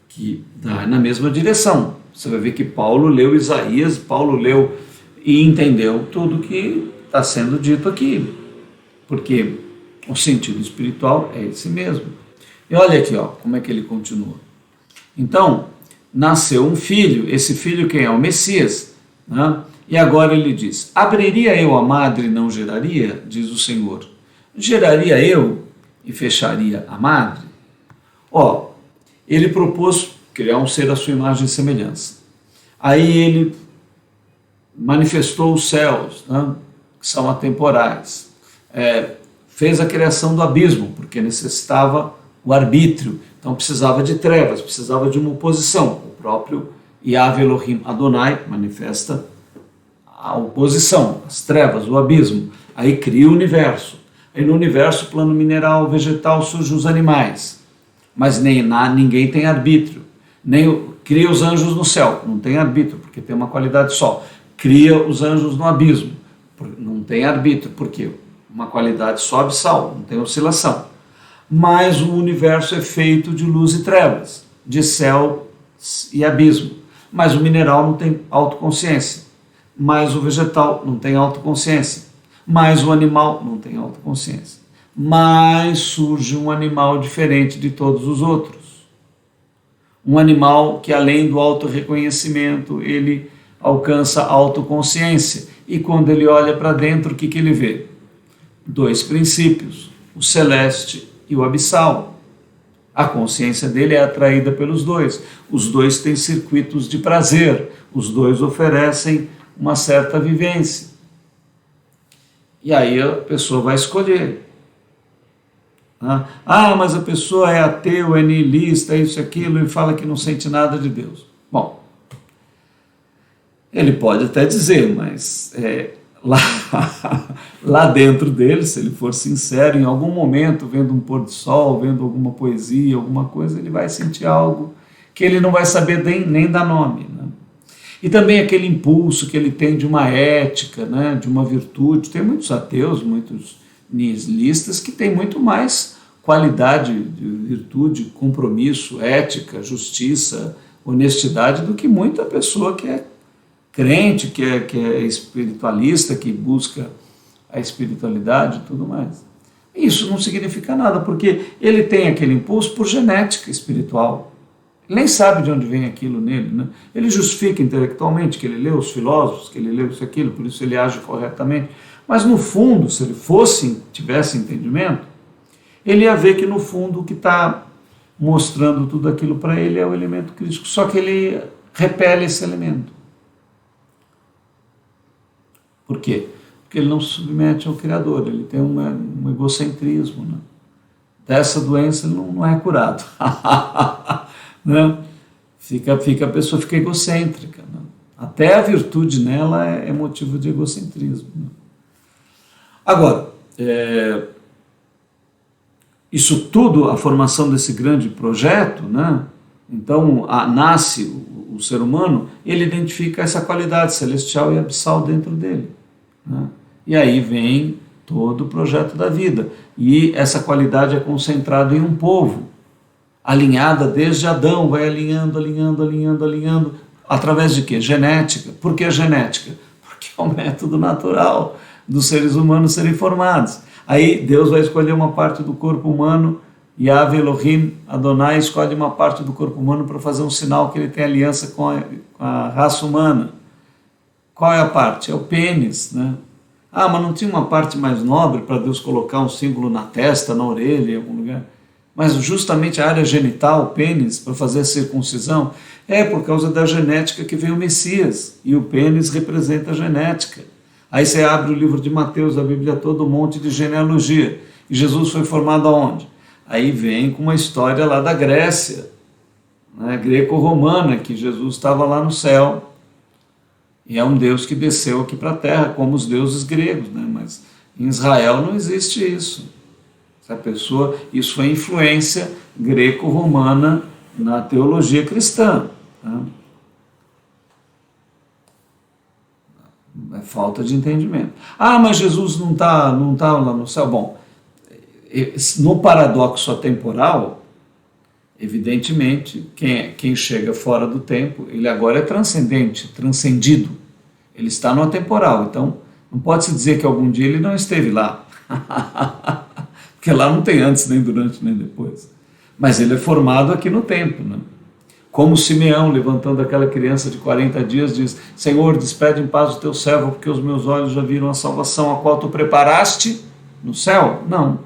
que dá na mesma direção. Você vai ver que Paulo leu Isaías, Paulo leu e entendeu tudo que está sendo dito aqui. Porque o sentido espiritual é esse mesmo. E olha aqui, ó, como é que ele continua. Então, nasceu um filho, esse filho quem é? O Messias, né? E agora ele diz, abriria eu a madre e não geraria? Diz o Senhor. Geraria eu e fecharia a madre? Ó, ele propôs criar um ser à sua imagem e semelhança. Aí ele manifestou os céus, né, que são atemporais. Fez a criação do abismo, porque necessitava o arbítrio, então precisava de trevas, precisava de uma oposição. O próprio Yahvé Elohim Adonai manifesta a oposição, as trevas, o abismo. Aí cria o universo. Aí no universo, plano mineral, vegetal, surgem os animais. Mas ninguém tem arbítrio. Cria os anjos no céu, não tem arbítrio, porque tem uma qualidade só. Cria os anjos no abismo, não tem arbítrio, porque uma qualidade só abissal, não tem oscilação. Mas o universo é feito de luz e trevas, de céu e abismo. Mas o mineral não tem autoconsciência, mas o vegetal não tem autoconsciência, mas o animal não tem autoconsciência. Mas surge um animal diferente de todos os outros. Um animal que, além do autorreconhecimento, ele alcança a autoconsciência. E quando ele olha para dentro, o que ele vê? Dois princípios, o celeste e o abissal. A consciência dele é atraída pelos dois. Os dois têm circuitos de prazer. Os dois oferecem uma certa vivência. E aí a pessoa vai escolher. Mas a pessoa é ateu, é nihilista, isso e aquilo, e fala que não sente nada de Deus. Bom, ele pode até dizer, mas lá dentro dele, se ele for sincero, em algum momento, vendo um pôr do sol, vendo alguma poesia, alguma coisa, ele vai sentir algo que ele não vai saber nem dar nome, né? E também aquele impulso que ele tem de uma ética, né, de uma virtude. Tem muitos ateus, muitos nihilistas que têm muito mais qualidade de virtude, compromisso, ética, justiça, honestidade do que muita pessoa que é crente, que é espiritualista, que busca a espiritualidade e tudo mais. Isso não significa nada, porque ele tem aquele impulso por genética espiritual. Ele nem sabe de onde vem aquilo nele, né? Ele justifica intelectualmente que ele leu os filósofos, que ele leu isso e aquilo, por isso ele age corretamente. Mas no fundo, se ele tivesse entendimento, ele ia ver que no fundo o que está mostrando tudo aquilo para ele é o elemento crístico, só que ele repele esse elemento. Por quê? Porque ele não se submete ao Criador, ele tem um egocentrismo, né? Dessa doença ele não é curado. Né? A pessoa fica egocêntrica, né? Até a virtude nela é motivo de egocentrismo, né? Agora, isso tudo, a formação desse grande projeto, né? Então nasce o ser humano, ele identifica essa qualidade celestial e abissal dentro dele, né? E aí vem todo o projeto da vida, e essa qualidade é concentrada em um povo, alinhada desde Adão, vai alinhando, através de quê? Genética. Por que genética? Porque é um método natural dos seres humanos serem formados. Aí Deus vai escolher uma parte do corpo humano, Yahvé Elohim Adonai escolhe uma parte do corpo humano para fazer um sinal que ele tem aliança com a raça humana. Qual é a parte? É o pênis, né? Mas não tinha uma parte mais nobre para Deus colocar um símbolo na testa, na orelha, em algum lugar? Mas justamente a área genital, o pênis, para fazer a circuncisão, é por causa da genética que veio o Messias, e o pênis representa a genética. Aí você abre o livro de Mateus, a Bíblia toda, um monte de genealogia. E Jesus foi formado aonde? Aí vem com uma história lá da Grécia, né, greco-romana, que Jesus estava lá no céu, e é um Deus que desceu aqui para a terra, como os deuses gregos, né? Mas em Israel não existe isso. Isso foi influência greco-romana na teologia cristã, tá? É falta de entendimento. Mas Jesus não tá lá no céu. Bom, no paradoxo atemporal, evidentemente, quem chega fora do tempo, ele agora é transcendente, transcendido. Ele está no atemporal, então não pode-se dizer que algum dia ele não esteve lá. Porque lá não tem antes, nem durante, nem depois. Mas ele é formado aqui no tempo, né? Como Simeão, levantando aquela criança de 40 dias, diz: Senhor, despede em paz o teu servo, porque os meus olhos já viram a salvação, a qual tu preparaste no céu? Não.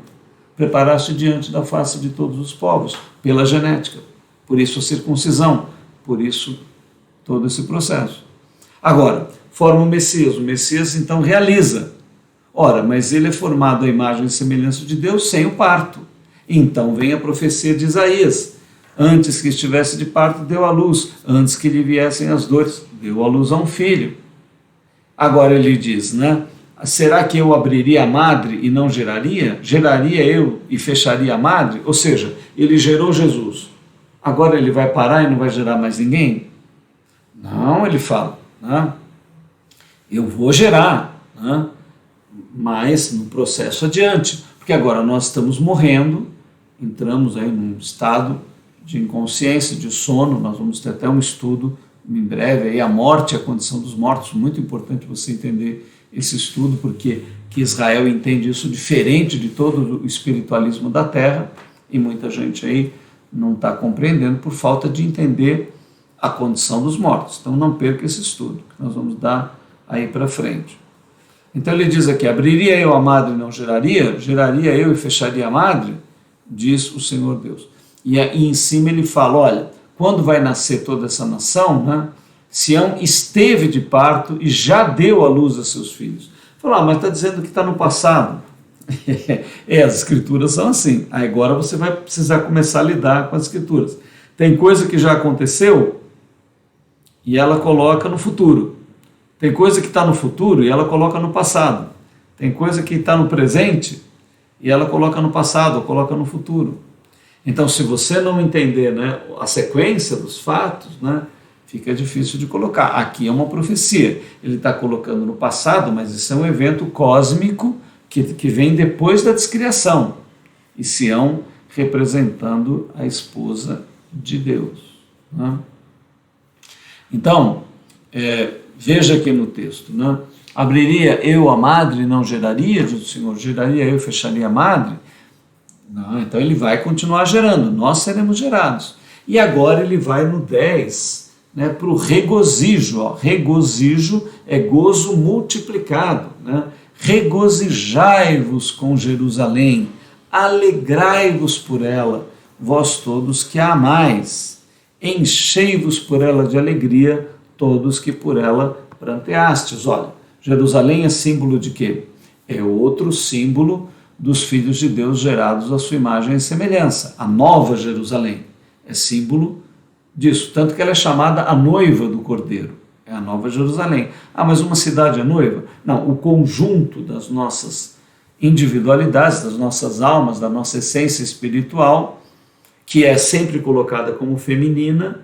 Preparaste diante da face de todos os povos, pela genética. Por isso a circuncisão, por isso todo esse processo. Agora, forma o Messias então realiza. Ora, mas ele é formado à imagem e semelhança de Deus sem o parto. Então vem a profecia de Isaías. Antes que estivesse de parto, deu à luz. Antes que lhe viessem as dores, deu à luz a um filho. Agora ele diz, né? Será que eu abriria a madre e não geraria? Geraria eu e fecharia a madre? Ou seja, ele gerou Jesus. Agora ele vai parar e não vai gerar mais ninguém? Não, ele fala, né? Eu vou gerar, né? Mas no processo adiante, porque agora nós estamos morrendo, entramos aí num estado de inconsciência, de sono, nós vamos ter até um estudo em breve, aí a morte e a condição dos mortos, muito importante você entender esse estudo, porque que Israel entende isso diferente de todo o espiritualismo da Terra, e muita gente aí não está compreendendo por falta de entender a condição dos mortos. Então não perca esse estudo, que nós vamos dar aí para frente. Então ele diz aqui, abriria eu a madre e não geraria? Geraria eu e fecharia a madre? Diz o Senhor Deus. E em cima ele fala, olha, quando vai nascer toda essa nação, né? Sião esteve de parto e já deu à luz a seus filhos. Falou, mas está dizendo que está no passado. As escrituras são assim. Agora você vai precisar começar a lidar com as escrituras. Tem coisa que já aconteceu e ela coloca no futuro. Tem coisa que está no futuro e ela coloca no passado. Tem coisa que está no presente e ela coloca no passado ou coloca no futuro. Então, se você não entender, né, a sequência dos fatos, né, fica difícil de colocar. Aqui é uma profecia. Ele está colocando no passado, mas isso é um evento cósmico que vem depois da descriação. E Sião representando a esposa de Deus, né? Então, veja aqui no texto, né? Abriria eu a madre e não geraria, diz o Senhor, geraria eu e fecharia a madre? Não, então ele vai continuar gerando, nós seremos gerados. E agora ele vai no 10, né, para o regozijo. Ó. Regozijo é gozo multiplicado. Né? Regozijai-vos com Jerusalém, alegrai-vos por ela, vós todos que a amais, enchei-vos por ela de alegria, todos que por ela pranteastes. Olha, Jerusalém é símbolo de quê? É outro símbolo dos filhos de Deus gerados à sua imagem e semelhança. A nova Jerusalém é símbolo disso, tanto que ela é chamada a noiva do Cordeiro. É a nova Jerusalém. Ah, mas uma cidade é noiva? Não, o conjunto das nossas individualidades, das nossas almas, da nossa essência espiritual, que é sempre colocada como feminina,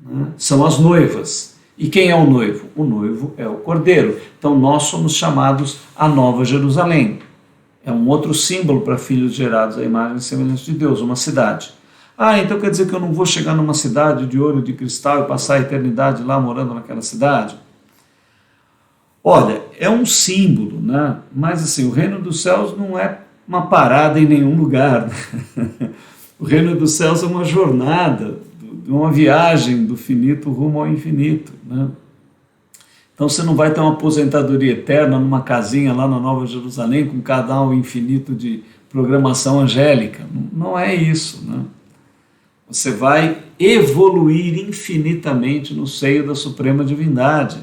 né, são as noivas. E quem é o noivo? O noivo é o Cordeiro. Então nós somos chamados a nova Jerusalém. É um outro símbolo para filhos gerados à imagem e semelhança de Deus, uma cidade. Ah, então quer dizer que eu não vou chegar numa cidade de ouro e de cristal e passar a eternidade lá morando naquela cidade? Olha, é um símbolo, né? Mas assim, o reino dos céus não é uma parada em nenhum lugar. Né? O reino dos céus é uma jornada, uma viagem do finito rumo ao infinito. Né? Então você não vai ter uma aposentadoria eterna numa casinha lá na Nova Jerusalém com um canal infinito de programação angélica. Não é isso, né? Você vai evoluir infinitamente no seio da Suprema Divindade.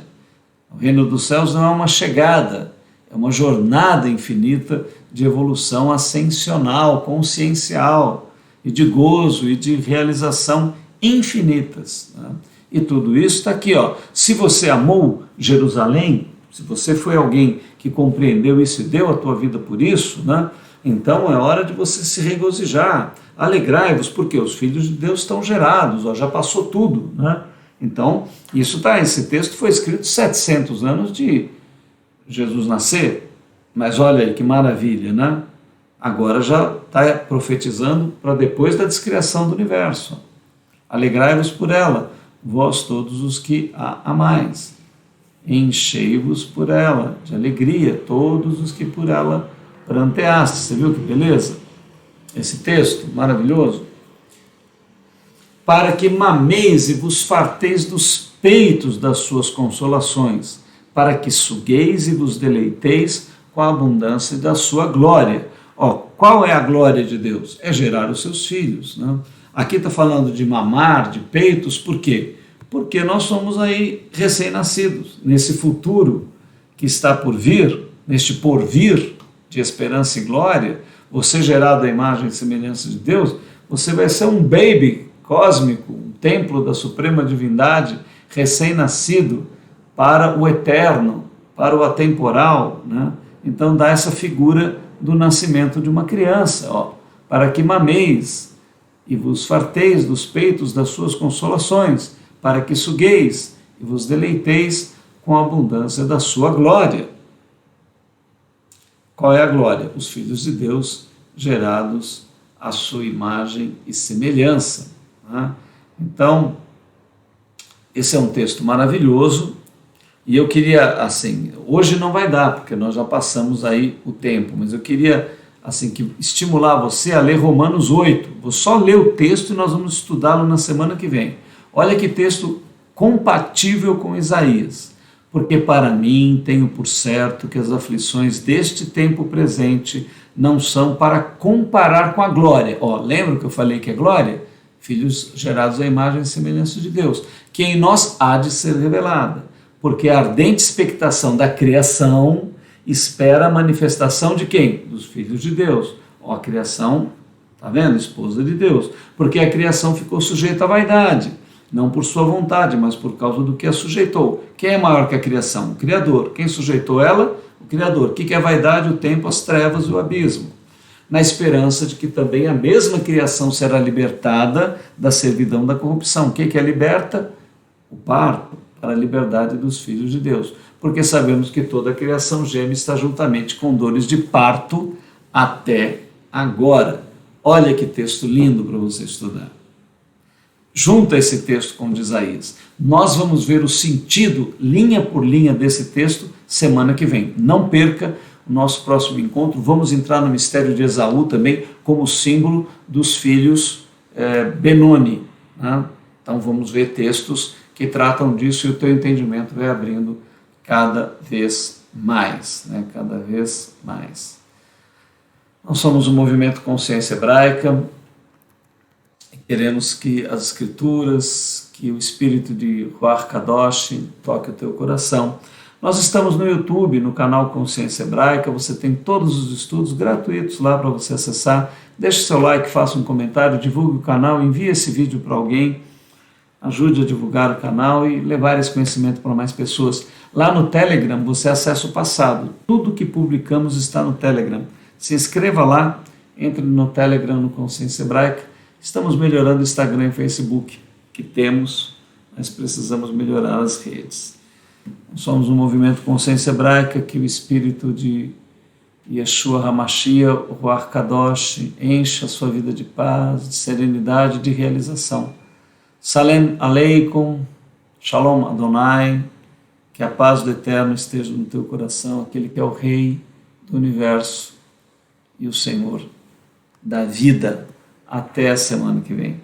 O reino dos céus não é uma chegada, é uma jornada infinita de evolução ascensional, consciencial, e de gozo e de realização infinitas. Né? E tudo isso está aqui. Ó. Se você amou Jerusalém, se você foi alguém que compreendeu isso e deu a tua vida por isso, né? Então é hora de você se regozijar. Alegrai-vos, porque os filhos de Deus estão gerados, ó, já passou tudo. Né? Então, esse texto foi escrito 700 anos de Jesus nascer, mas olha aí que maravilha, né? Agora já está profetizando para depois da descriação do universo. Alegrai-vos por ela, vós todos os que a amais. Enchei-vos por ela de alegria, todos os que por ela pranteastes. Você viu que beleza? Esse texto maravilhoso. Para que mameis e vos farteis dos peitos das suas consolações, para que sugueis e vos deleiteis com a abundância da sua glória. Ó, qual é a glória de Deus? É gerar os seus filhos. Né? Aqui está falando de mamar, de peitos, por quê? Porque nós somos aí recém-nascidos, nesse futuro que está por vir, neste porvir de esperança e glória, você gerado à imagem e semelhança de Deus, você vai ser um baby cósmico, um templo da suprema divindade, recém-nascido para o eterno, para o atemporal, né? Então dá essa figura do nascimento de uma criança, ó, para que mameis e vos farteis dos peitos das suas consolações, para que sugueis e vos deleiteis com a abundância da sua glória. Qual é a glória? Os filhos de Deus gerados à sua imagem e semelhança, né? Então, esse é um texto maravilhoso e eu queria, assim, hoje não vai dar, porque nós já passamos aí o tempo, mas eu queria, assim, estimular você a ler Romanos 8. Vou só ler o texto e nós vamos estudá-lo na semana que vem. Olha que texto compatível com Isaías. Porque para mim tenho por certo que as aflições deste tempo presente não são para comparar com a glória. Ó, lembra que eu falei que é glória? Filhos gerados à imagem e semelhança de Deus, que em nós há de ser revelada. Porque a ardente expectação da criação espera a manifestação de quem? Dos filhos de Deus. Ó, a criação, tá vendo? Esposa de Deus. Porque a criação ficou sujeita à vaidade. Não por sua vontade, mas por causa do que a sujeitou. Quem é maior que a criação? O Criador. Quem sujeitou ela? O Criador. O que é a vaidade? O tempo, as trevas e o abismo. Na esperança de que também a mesma criação será libertada da servidão da corrupção. O que é liberta? O parto, para a liberdade dos filhos de Deus. Porque sabemos que toda a criação geme está juntamente com dores de parto até agora. Olha que texto lindo para você estudar. Junta esse texto com o de Isaías. Nós vamos ver o sentido, linha por linha, desse texto semana que vem. Não perca o nosso próximo encontro. Vamos entrar no mistério de Esaú também como símbolo dos filhos Benoni, né? Então vamos ver textos que tratam disso e o teu entendimento vai abrindo cada vez mais, né? Cada vez mais. Nós somos um movimento Consciência Hebraica. Queremos que as Escrituras, que o Espírito de Ruach Kadosh toque o teu coração. Nós estamos no YouTube, no canal Consciência Hebraica, você tem todos os estudos gratuitos lá para você acessar. Deixe seu like, faça um comentário, divulgue o canal, envie esse vídeo para alguém, ajude a divulgar o canal e levar esse conhecimento para mais pessoas. Lá no Telegram você acessa o passado, tudo que publicamos está no Telegram. Se inscreva lá, entre no Telegram, no Consciência Hebraica. Estamos melhorando o Instagram e Facebook, que temos, mas precisamos melhorar as redes. Somos um movimento Consciência Hebraica que o Espírito de Yeshua HaMashiach, o Ruach Kadosh, enche a sua vida de paz, de serenidade, de realização. Salem Aleikum, Shalom Adonai, que a paz do Eterno esteja no teu coração, aquele que é o Rei do Universo e o Senhor da vida. Até a semana que vem.